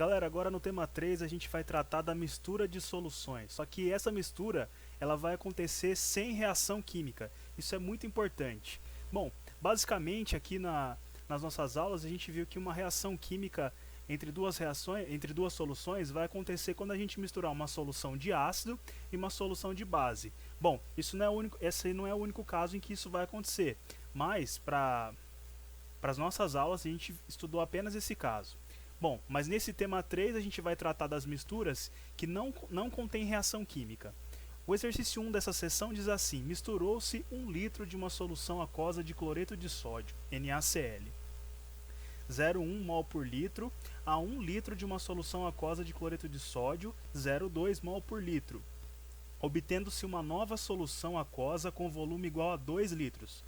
Galera, agora no tema 3 a gente vai tratar da mistura de soluções. Só que essa mistura ela vai acontecer sem reação química. Isso é muito importante. Bom, basicamente aqui nas nossas aulas a gente viu que uma reação química entre duas soluções vai acontecer quando a gente misturar uma solução de ácido e uma solução de base. Bom, esse não é o único caso em que isso vai acontecer, mas para as nossas aulas a gente estudou apenas esse caso. Bom, mas nesse tema 3 a gente vai tratar das misturas que não contêm reação química. O exercício 1 dessa seção diz assim: misturou-se 1 litro de uma solução aquosa de cloreto de sódio, NaCl, 0,1 mol por litro, a 1 litro de uma solução aquosa de cloreto de sódio, 0,2 mol por litro, obtendo-se uma nova solução aquosa com volume igual a 2 litros.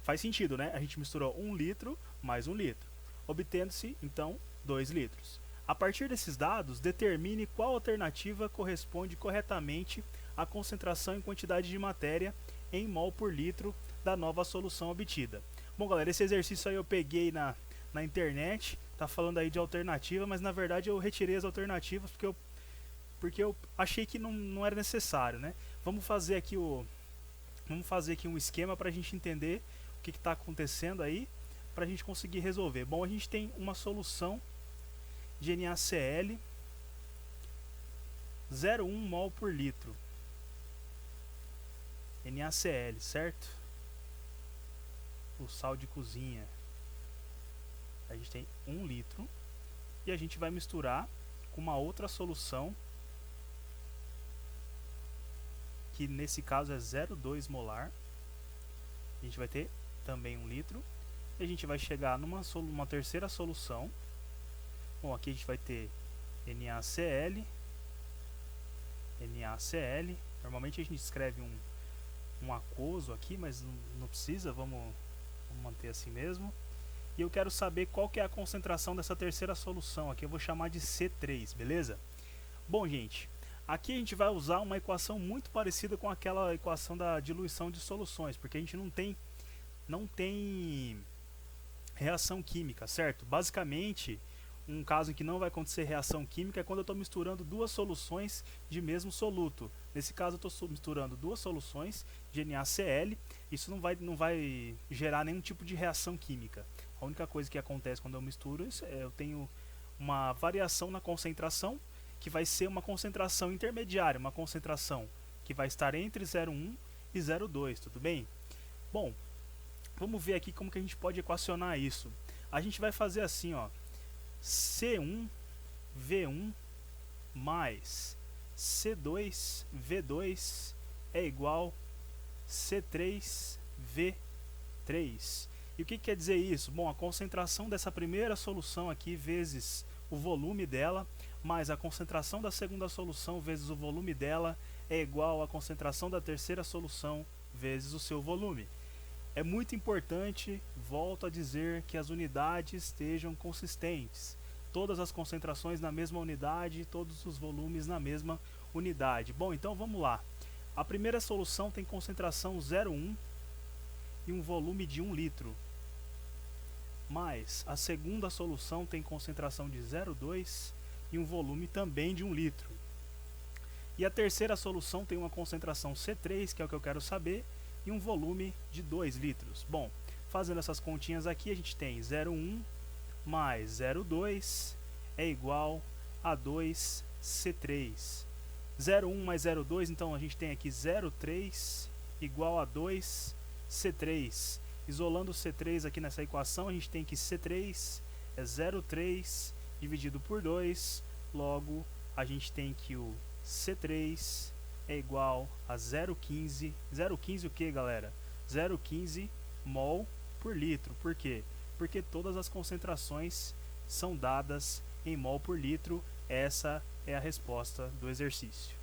Faz sentido, né? A gente misturou 1 litro mais 1 litro, obtendo-se, então, 2 litros. A partir desses dados, determine qual alternativa corresponde corretamente à concentração e quantidade de matéria em mol por litro da nova solução obtida. Bom, galera, esse exercício aí eu peguei na internet, tá falando aí de alternativa, mas na verdade eu retirei as alternativas porque eu achei que não era necessário, né? Vamos fazer aqui um esquema para a gente entender o que está acontecendo aí, para a gente conseguir resolver. Bom, a gente tem uma solução de NaCl 0,1 mol por litro. NaCl, certo? O sal de cozinha. A gente tem 1 litro e a gente vai misturar com uma outra solução que nesse caso é 0,2 molar. A gente vai ter também 1 litro e a gente vai chegar numa terceira solução. Bom, aqui a gente vai ter NaCl. Normalmente a gente escreve um aquoso aqui, mas não precisa, vamos manter assim mesmo. E eu quero saber qual que é a concentração dessa terceira solução. Aqui eu vou chamar de C3, beleza? Bom, gente, aqui a gente vai usar uma equação muito parecida com aquela equação da diluição de soluções, porque a gente não tem reação química, certo? Basicamente, um caso em que não vai acontecer reação química é quando eu estou misturando duas soluções de mesmo soluto. Nesse caso, eu estou misturando duas soluções de NaCl. Isso não vai gerar nenhum tipo de reação química. A única coisa que acontece quando eu misturo isso é eu tenho uma variação na concentração, que vai ser uma concentração intermediária, uma concentração que vai estar entre 0,1 e 0,2, tudo bem? Bom, vamos ver aqui como que a gente pode equacionar isso. A gente vai fazer assim, ó, C1V1 mais C2V2 é igual C3V3. E o que quer dizer isso? Bom, a concentração dessa primeira solução aqui vezes o volume dela, mais a concentração da segunda solução vezes o volume dela, é igual à concentração da terceira solução vezes o seu volume. É muito importante, volto a dizer, que as unidades estejam consistentes. Todas as concentrações na mesma unidade, todos os volumes na mesma unidade. Bom, então vamos lá. A primeira solução tem concentração 0,1 e um volume de 1 litro. Mais a segunda solução tem concentração de 0,2 e um volume também de 1 litro. E a terceira solução tem uma concentração C3, que é o que eu quero saber, e um volume de 2 litros. Bom, fazendo essas continhas aqui, a gente tem 0,1 mais 0,2 é igual a 2C3. 0,1 mais 0,2, então a gente tem aqui 0,3 igual a 2C3. Isolando o C3 aqui nessa equação, a gente tem que C3 é 0,3 dividido por 2, logo a gente tem que o C3 é igual a 0,15. 0,15 o que, galera? 0,15 mol por litro. Por quê? Porque todas as concentrações são dadas em mol por litro. Essa é a resposta do exercício.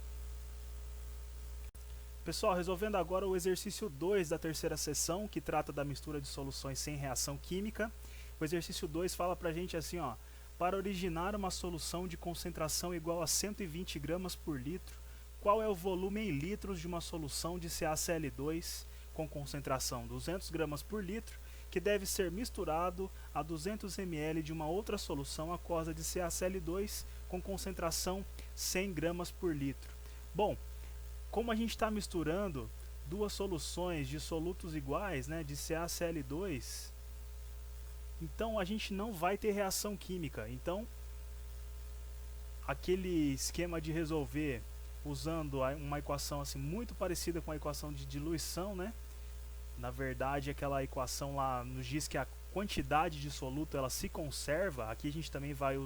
Pessoal, resolvendo agora o exercício 2 da terceira seção, que trata da mistura de soluções sem reação química. O exercício 2 fala pra gente assim, ó: para originar uma solução de concentração igual a 120 gramas por litro, qual é o volume em litros de uma solução de CaCl2 com concentração 200 gramas por litro que deve ser misturado a 200 ml de uma outra solução aquosa de CaCl2 com concentração 100 gramas por litro. Bom, como a gente está misturando duas soluções de solutos iguais, né, de CaCl2, então a gente não vai ter reação química. Então, aquele esquema de resolver usando uma equação assim muito parecida com a equação de diluição, né? Na verdade, aquela equação lá nos diz que a quantidade de soluto ela se conserva. Aqui a gente também vai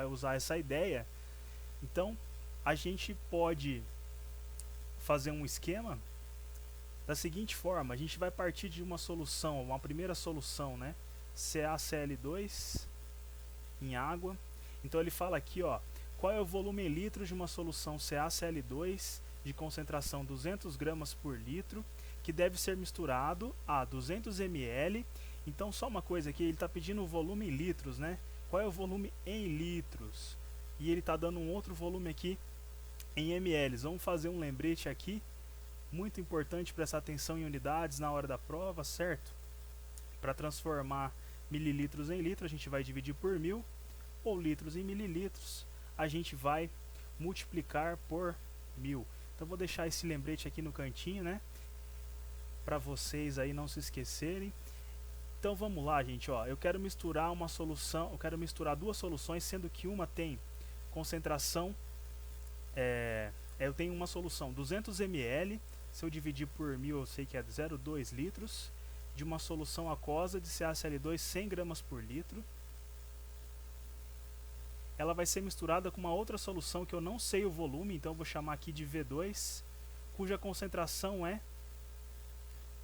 usar essa ideia. Então, a gente pode fazer um esquema da seguinte forma: a gente vai partir de uma solução, uma primeira solução, né? CaCl2 em água. Então ele fala aqui, ó, qual é o volume em litros de uma solução CaCl2 de concentração 200 gramas por litro, que deve ser misturado a 200 ml. Então só uma coisa aqui, ele está pedindo o volume em litros, né? Qual é o volume em litros? E ele está dando um outro volume aqui em ml. Vamos fazer um lembrete aqui, muito importante prestar atenção em unidades na hora da prova, certo? Para transformar mililitros em litros, a gente vai dividir por 1000, ou litros em mililitros, a gente vai multiplicar por 1000. Então vou deixar esse lembrete aqui no cantinho, né? Para vocês aí não se esquecerem. Então vamos lá, gente, ó. Eu quero misturar uma solução, eu quero misturar duas soluções, sendo que uma tem concentração, eu tenho uma solução 200 ml, se eu dividir por 1000 eu sei que é 0,2 litros, de uma solução aquosa de CaCl2 100 gramas por litro. Ela vai ser misturada com uma outra solução que eu não sei o volume, então eu vou chamar aqui de V2, cuja concentração é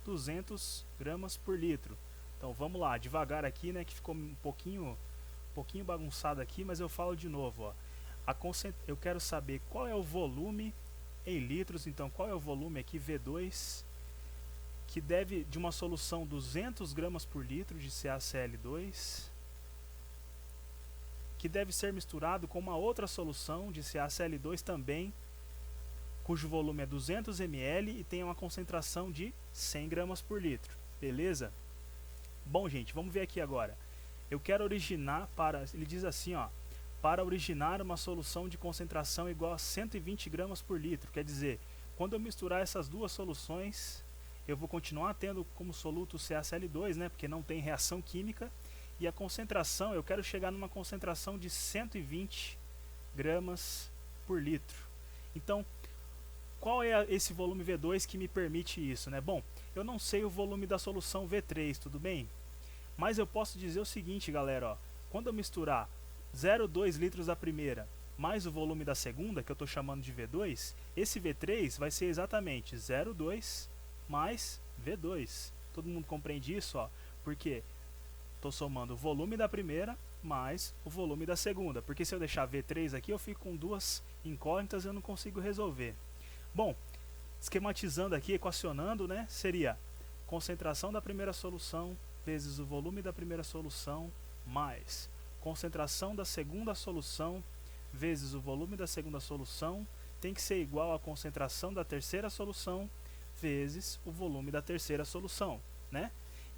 200 gramas por litro. Então vamos lá, devagar aqui, né, que ficou um pouquinho bagunçado aqui, mas eu falo de novo, ó. Eu quero saber qual é o volume em litros, então qual é o volume aqui, V2, que deve de uma solução 200 gramas por litro de CaCl2, que deve ser misturado com uma outra solução de CaCl2 também, cujo volume é 200 ml e tem uma concentração de 100 gramas por litro. Beleza? Bom, gente, vamos ver aqui agora. Eu quero originar ele diz assim, ó, para originar uma solução de concentração igual a 120 gramas por litro. Quer dizer, quando eu misturar essas duas soluções, eu vou continuar tendo como soluto o CaCl2, né, porque não tem reação química, e a concentração, eu quero chegar numa concentração de 120 gramas por litro. Então, qual é esse volume V2 que me permite isso, né? Bom, eu não sei o volume da solução V3, tudo bem? Mas eu posso dizer o seguinte, galera, ó, quando eu misturar 0,2 litros da primeira mais o volume da segunda, que eu estou chamando de V2, esse V3 vai ser exatamente 0,2 mais V2. Todo mundo compreende isso, ó? Porque estou somando o volume da primeira mais o volume da segunda. Porque se eu deixar V3 aqui, eu fico com duas incógnitas e eu não consigo resolver. Bom, esquematizando aqui, equacionando, né, seria concentração da primeira solução vezes o volume da primeira solução mais concentração da segunda solução vezes o volume da segunda solução tem que ser igual à concentração da terceira solução vezes o volume da terceira solução, né?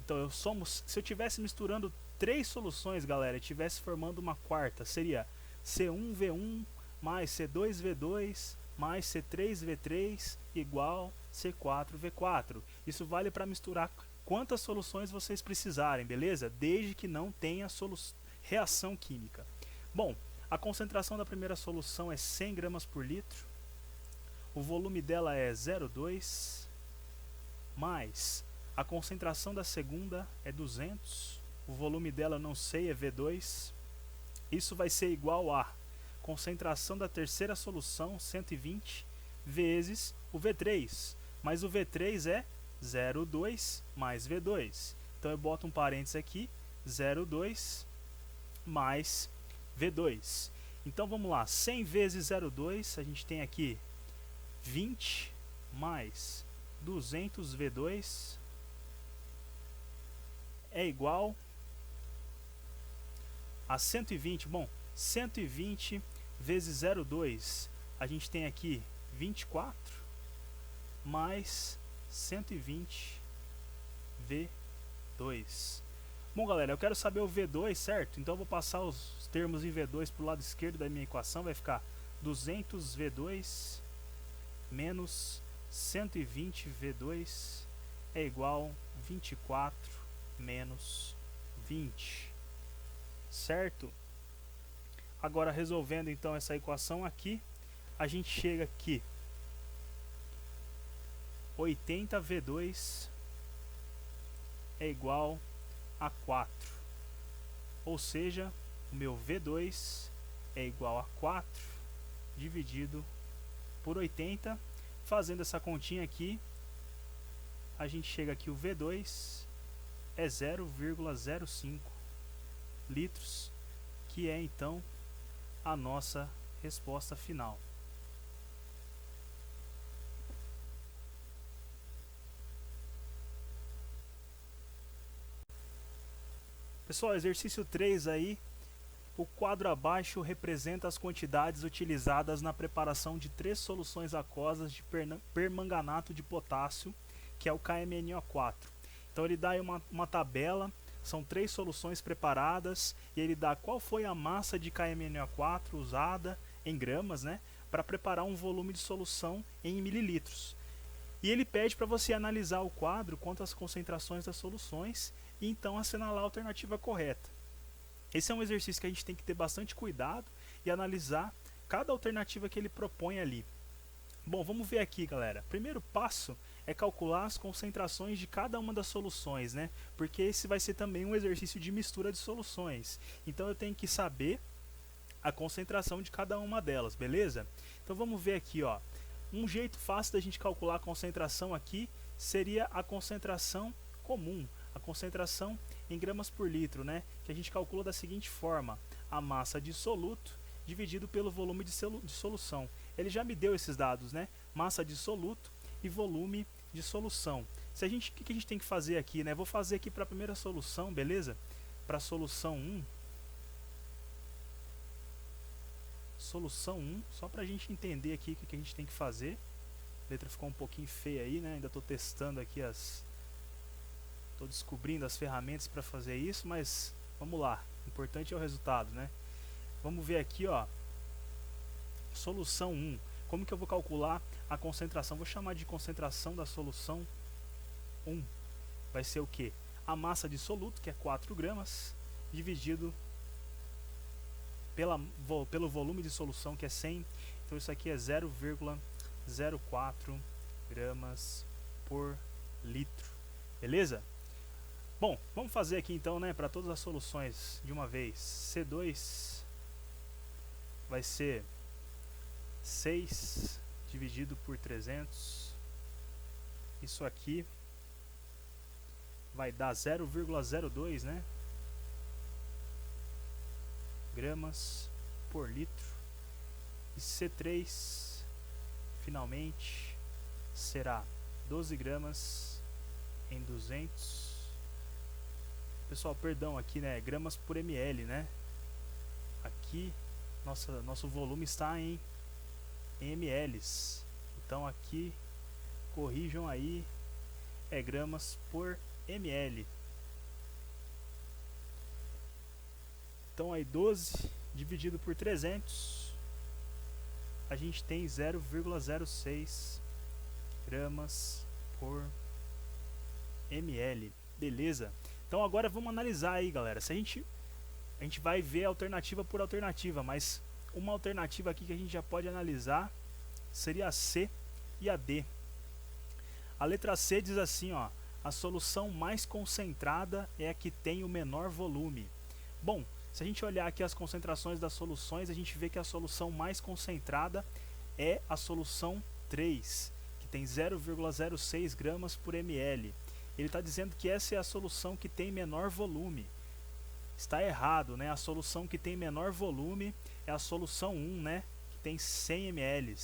Então se eu estivesse misturando três soluções, galera, e estivesse formando uma quarta, seria C1V1 mais C2V2 mais C3V3 igual C4V4. Isso vale para misturar quantas soluções vocês precisarem, beleza? Desde que não tenha reação química. Bom, a concentração da primeira solução é 100 gramas por litro, o volume dela é 0,2, mais a concentração da segunda é 200, o volume dela eu não sei, é V2. Isso vai ser igual a concentração da terceira solução, 120, vezes o V3. Mas o V3 é 0,2 mais V2. Então eu boto um parênteses aqui, 0,2 mais V2. Então vamos lá, 100 vezes 0,2, a gente tem aqui 20 mais 200 V2 é igual a 120. Bom, 120 vezes 0,2, a gente tem aqui 24 mais 120 V2. Bom, galera, eu quero saber o V2, certo? Então eu vou passar os termos em V2 para o lado esquerdo da minha equação. Vai ficar 200 V2 menos 120 V2 é igual a 24 menos 20, certo? Agora, resolvendo então essa equação aqui, a gente chega aqui, 80 V2 é igual a 4, ou seja, o meu V2 é igual a 4 dividido por 80. Fazendo essa continha aqui, a gente chega aqui, o V2 é 0,05 litros, que é então a nossa resposta final. Pessoal, exercício 3 aí, o quadro abaixo representa as quantidades utilizadas na preparação de 3 soluções aquosas de permanganato de potássio, que é o KMNO4. Então ele dá aí uma tabela, são 3 soluções preparadas, e ele dá qual foi a massa de KMNO4 usada em gramas, né, para preparar um volume de solução em mililitros. E ele pede para você analisar o quadro quanto às concentrações das soluções e então assinalar a alternativa correta. Esse é um exercício que a gente tem que ter bastante cuidado e analisar cada alternativa que ele propõe ali. Bom, vamos ver aqui, galera. Primeiro passo é calcular as concentrações de cada uma das soluções, né? Porque esse vai ser também um exercício de mistura de soluções. Então eu tenho que saber a concentração de cada uma delas, beleza? Então vamos ver aqui, ó. Um jeito fácil da gente calcular a concentração aqui seria a concentração comum, a concentração em gramas por litro, né? Que a gente calcula da seguinte forma: a massa de soluto dividido pelo volume de solução. Ele já me deu esses dados, né? Massa de soluto e volume de solução. O que a gente tem que fazer aqui, né? Vou fazer aqui para a primeira solução, beleza? Para a solução 1. Solução 1, só para a gente entender aqui o que a gente tem que fazer. A letra ficou um pouquinho feia aí, né? Ainda estou testando aqui estou descobrindo as ferramentas para fazer isso, mas vamos lá. O importante é o resultado, né? Vamos ver aqui, ó. Solução 1. Como que eu vou calcular a concentração? Vou chamar de concentração da solução 1. Vai ser o quê? A massa de soluto, que é 4 gramas, dividido pelo volume de solução, que é 100. Então isso aqui é 0,04 gramas por litro. Beleza? Bom, vamos fazer aqui então, né, para todas as soluções de uma vez. C2 vai ser 6 dividido por 300. Isso aqui vai dar 0,02, né, gramas por litro. E C3 finalmente será 12 gramas em 200. Pessoal, perdão aqui, né, gramas por ml, né? Aqui nosso volume está em mls. Então aqui corrijam aí, é gramas por ml. Então aí 12 dividido por 300, a gente tem 0,06 gramas por ml. Beleza? Então agora vamos analisar aí, galera. A gente vai ver alternativa por alternativa, mas uma alternativa aqui que a gente já pode analisar seria a C e a D. A letra C diz assim, ó: a solução mais concentrada é a que tem o menor volume. Bom, se a gente olhar aqui as concentrações das soluções, a gente vê que a solução mais concentrada é a solução 3, que tem 0,06 gramas por ml. Ele está dizendo que essa é a solução que tem menor volume. Está errado, né? A solução que tem menor volume é a solução 1, né, que tem 100 ml.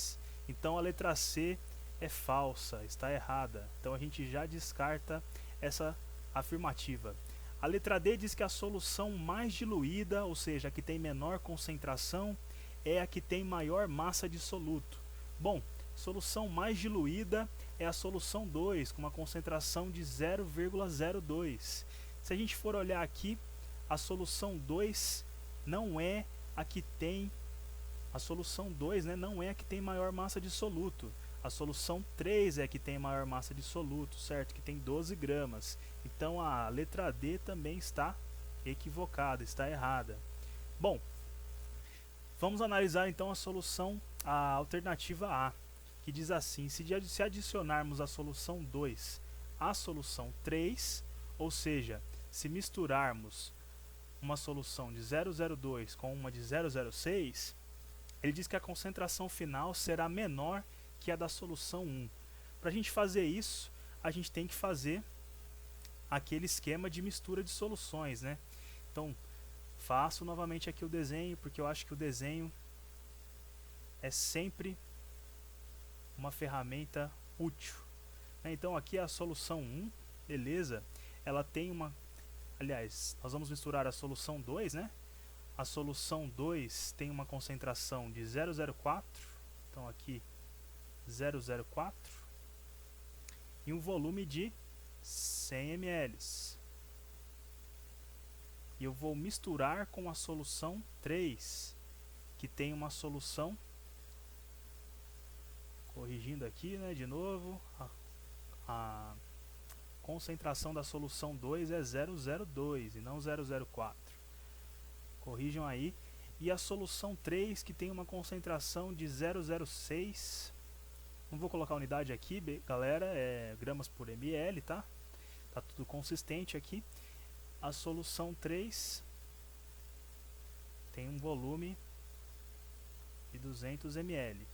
Então a letra C é falsa, está errada. Então a gente já descarta essa afirmativa. A letra D diz que a solução mais diluída, ou seja, a que tem menor concentração, é a que tem maior massa de soluto. Bom, solução mais diluída é a solução 2, com uma concentração de 0,02. Se a gente for olhar aqui, a solução 2 não é a que tem, a solução 2, né, não é a que tem maior massa de soluto. A solução 3 é a que tem maior massa de soluto, certo? Que tem 12 gramas. Então a letra D também está equivocada, está errada. Bom, vamos analisar então a solução, a alternativa A, que diz assim: se adicionarmos a solução 2 à solução 3, ou seja, se misturarmos uma solução de 0,02 com uma de 0,06, ele diz que a concentração final será menor que a da solução 1. Para a gente fazer isso, a gente tem que fazer aquele esquema de mistura de soluções, né? Então, faço novamente aqui o desenho, porque eu acho que o desenho é sempre uma ferramenta útil. Então, aqui é a solução 1, beleza? Ela tem uma... Aliás, nós vamos misturar a solução 2, né? A solução 2 tem uma concentração de 0,04, então aqui 0,04, e um volume de 100 ml. E eu vou misturar com a solução 3, que tem uma solução, corrigindo aqui, né, de novo, a concentração da solução 2 é 0,02 e não 0,04. Corrijam aí. E a solução 3, que tem uma concentração de 0,06. Não vou colocar a unidade aqui, galera, é gramas por ml, tá? Tá tudo consistente aqui. A solução 3 tem um volume de 200 ml.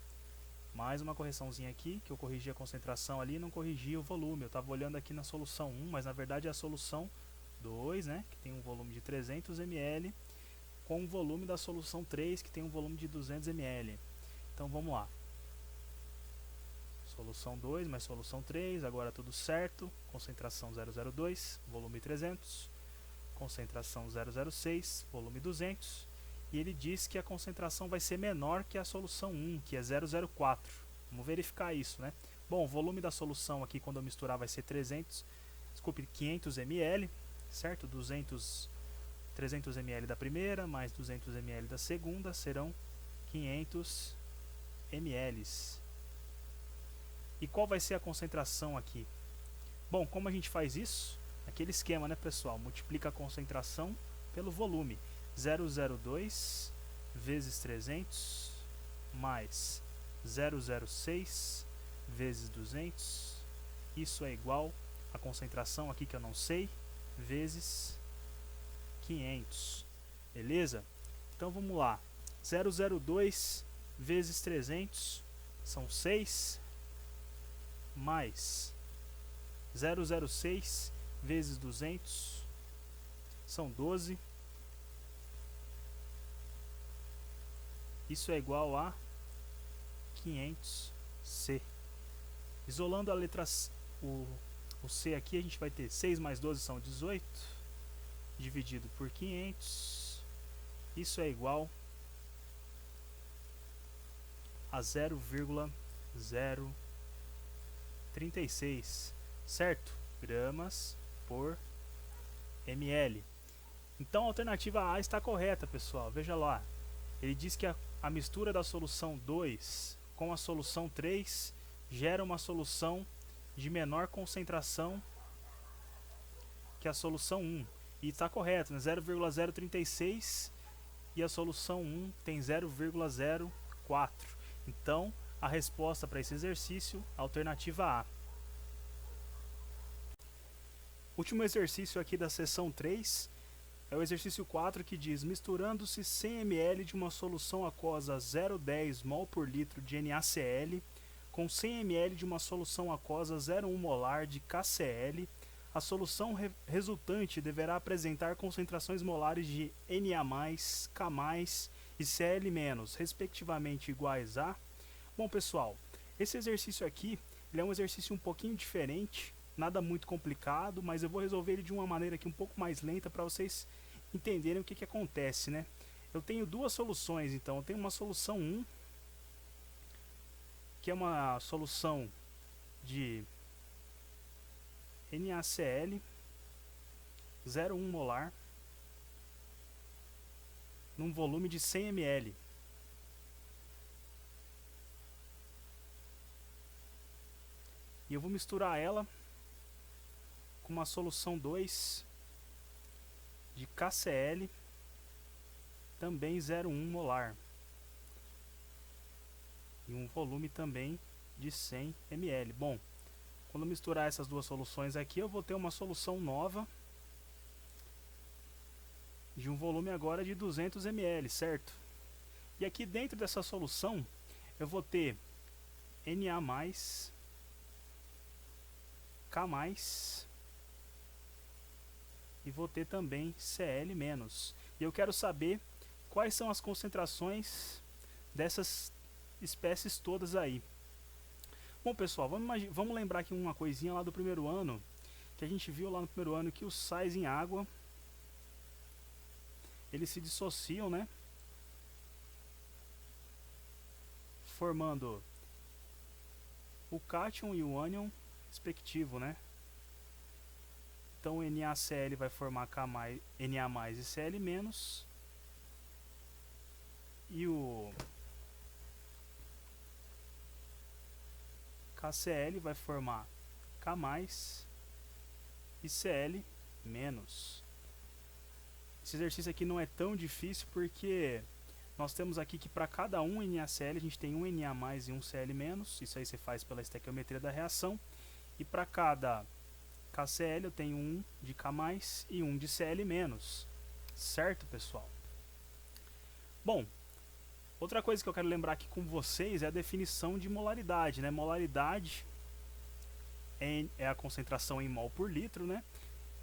Mais uma correçãozinha aqui, que eu corrigi a concentração ali e não corrigi o volume. Eu estava olhando aqui na solução 1, mas na verdade é a solução 2, né, que tem um volume de 300 ml, com o volume da solução 3, que tem um volume de 200 ml. Então vamos lá. Solução 2 mais solução 3, agora tudo certo. Concentração 0,02, volume 300. Concentração 0,06, volume 200. E ele diz que a concentração vai ser menor que a solução 1, que é 0,04. Vamos verificar isso, né? Bom, o volume da solução aqui, quando eu misturar, vai ser 500 ml, certo? 300 ml da primeira, mais 200 ml da segunda, serão 500 ml. E qual vai ser a concentração aqui? Bom, como a gente faz isso? Aquele esquema, né, pessoal? Multiplica a concentração pelo volume. 0,02 vezes 300 mais 0,06 vezes 200. Isso é igual a concentração aqui que eu não sei, vezes 500. Beleza? Então vamos lá. 0,02 vezes 300 são 6, mais 0,06 vezes 200 são 12. Isso é igual a 500C. Isolando a letra o C aqui, a gente vai ter 6 mais 12 são 18, dividido por 500. Isso é igual a 0,036, certo? Gramas por ml. Então a alternativa A está correta, pessoal. Veja lá. Ele diz que a mistura da solução 2 com a solução 3 gera uma solução de menor concentração que a solução 1. E está correto, né? 0,036 e a solução 1 tem 0,04. Então, a resposta para esse exercício, alternativa A. Último exercício aqui da seção 3 é o exercício 4, que diz: misturando-se 100 ml de uma solução aquosa 0,10 mol por litro de NaCl com 100 ml de uma solução aquosa 0,1 molar de KCl, a solução resultante deverá apresentar concentrações molares de Na+, K+, e Cl-, respectivamente iguais a... Bom, pessoal, esse exercício aqui ele é um exercício um pouquinho diferente, nada muito complicado, mas eu vou resolver ele de uma maneira aqui um pouco mais lenta para vocês entenderem o que acontece, né? Eu tenho duas soluções, então. Eu tenho uma solução 1, que é uma solução de NaCl 0,1 molar num volume de 100 ml. E eu vou misturar ela com uma solução 2 de KCl, também 0,1 molar, e um volume também de 100 ml. Bom, quando misturar essas duas soluções aqui, eu vou ter uma solução nova de um volume agora de 200 ml, certo? E aqui dentro dessa solução eu vou ter Na+, K+, e vou ter também Cl-. E eu quero saber quais são as concentrações dessas espécies todas aí. Bom, pessoal, vamos lembrar aqui uma coisinha lá do primeiro ano, que a gente viu lá no primeiro ano que os sais em água, eles se dissociam, né? Formando o cátion e o ânion respectivo, né? Então o NaCl vai formar Na+ e Cl-, e o KCl vai formar K+ e Cl-. Esse exercício aqui não é tão difícil porque nós temos aqui que para cada um NaCl a gente tem um Na+ e um Cl-. Isso aí você faz pela estequiometria da reação. E para cada KCl eu tenho um de K+ e um de Cl-. Certo, pessoal? Bom, outra coisa que eu quero lembrar aqui com vocês é a definição de molaridade, né? Molaridade é a concentração em mol por litro, né?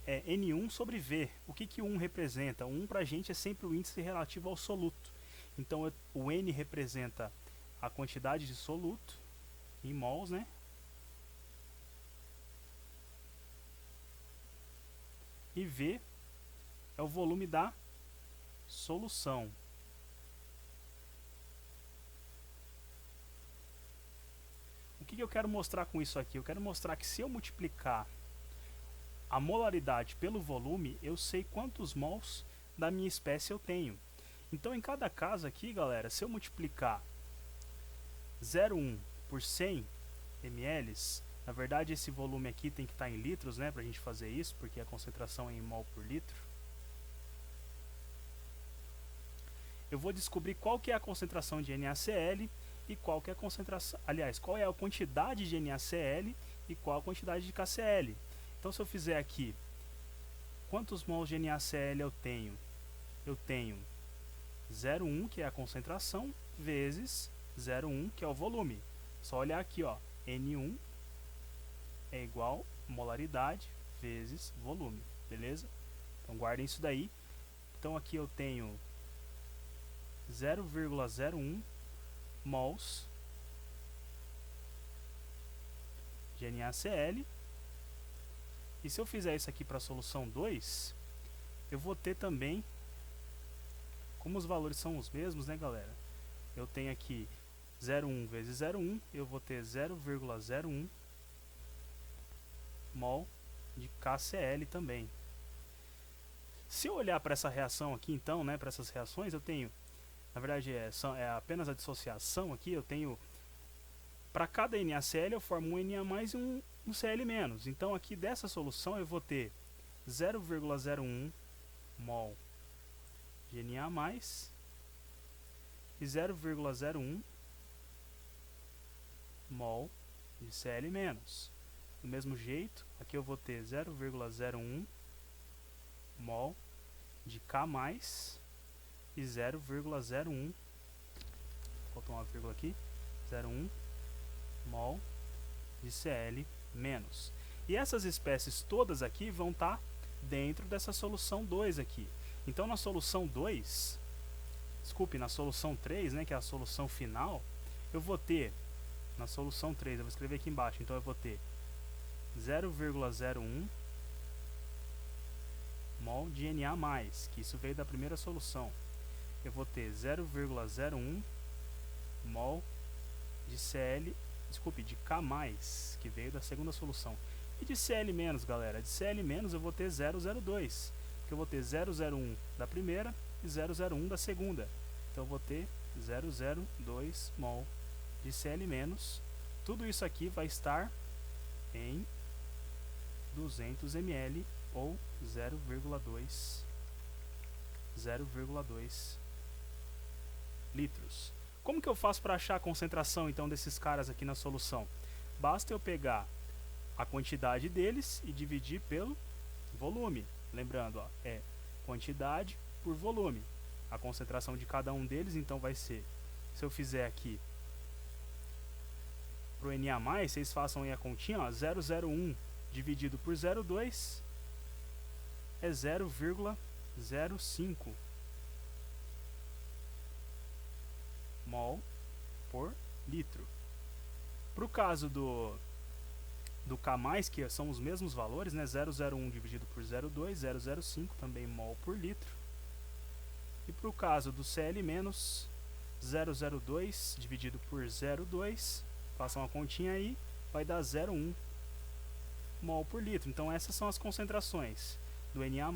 É N1 sobre V. O que que o 1 representa? O 1 para a gente é sempre o índice relativo ao soluto. Então o N representa a quantidade de soluto em mols, né? E V é o volume da solução. O que eu quero mostrar com isso aqui? Eu quero mostrar que se eu multiplicar a molaridade pelo volume, eu sei quantos mols da minha espécie eu tenho. Então, em cada caso aqui, galera, se eu multiplicar 0,1 por 100 ml, na verdade esse volume aqui tem que estar em litros, né, para a gente fazer isso, porque a concentração é em mol por litro. Eu vou descobrir qual que é a concentração de NaCl e qual que é a concentração, aliás, qual é a quantidade de NaCl e qual a quantidade de KCl. Então, se eu fizer aqui, quantos mols de NaCl eu tenho? Eu tenho 0,1, que é a concentração, vezes 0,1, que é o volume. Só olhar aqui, ó, N1 é igual molaridade vezes volume, beleza? Então, guardem isso daí. Então, aqui eu tenho 0,01 mols de NaCl. E se eu fizer isso aqui para a solução 2, eu vou ter também, como os valores são os mesmos, né, galera? Eu tenho aqui 0,1 vezes 0,1, eu vou ter 0,01 mol de KCl também. Se eu olhar para essa reação aqui, então, né, para essas reações, eu tenho, na verdade, é apenas a dissociação aqui, eu tenho, para cada NaCl eu formo um Na+ e um Cl-. Então, aqui dessa solução eu vou ter 0,01 mol de Na+ e 0,01 mol de Cl-. Do mesmo jeito, aqui eu vou ter 0,01 mol de K+ e 0,01, faltou uma vírgula aqui, 0,1 mol de Cl-. E essas espécies todas aqui vão estar dentro dessa solução 2 aqui. Então, na solução 2, desculpe, na solução 3, né, que é a solução final, eu vou ter, na solução 3, eu vou escrever aqui embaixo, então eu vou ter 0,01 mol de Na+, que isso veio da primeira solução. Eu vou ter 0,01 mol de Cl, desculpe, de K+, que veio da segunda solução. E de Cl-, galera, de Cl- eu vou ter 0,02, que eu vou ter 001 da primeira e 001 da segunda. Então eu vou ter 002 mol de Cl-. Tudo isso aqui vai estar em 200 ml ou 0,2 litros. Como que eu faço para achar a concentração então desses caras aqui na solução? Basta eu pegar a quantidade deles e dividir pelo volume. Lembrando, ó, é quantidade por volume. A concentração de cada um deles então vai ser, se eu fizer aqui para o Na+, vocês façam aí a continha, ó, 001 dividido por 0,2 é 0,05 mol por litro. Para o caso do K+, que são os mesmos valores, né, 001 dividido por 0,2, 0,05 também mol por litro. E para o caso do Cl-, 002 dividido por 0,2, façam uma continha aí, vai dar 0,1 mol por litro. Então essas são as concentrações do Na+,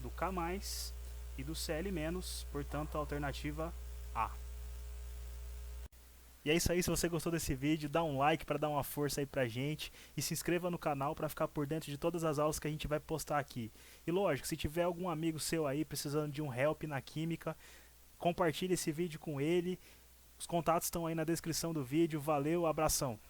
do K+, e do Cl-, portanto a alternativa A. E é isso aí, se você gostou desse vídeo, dá um like para dar uma força aí pra gente e se inscreva no canal para ficar por dentro de todas as aulas que a gente vai postar aqui. E lógico, se tiver algum amigo seu aí precisando de um help na química, compartilhe esse vídeo com ele. Os contatos estão aí na descrição do vídeo. Valeu, abração!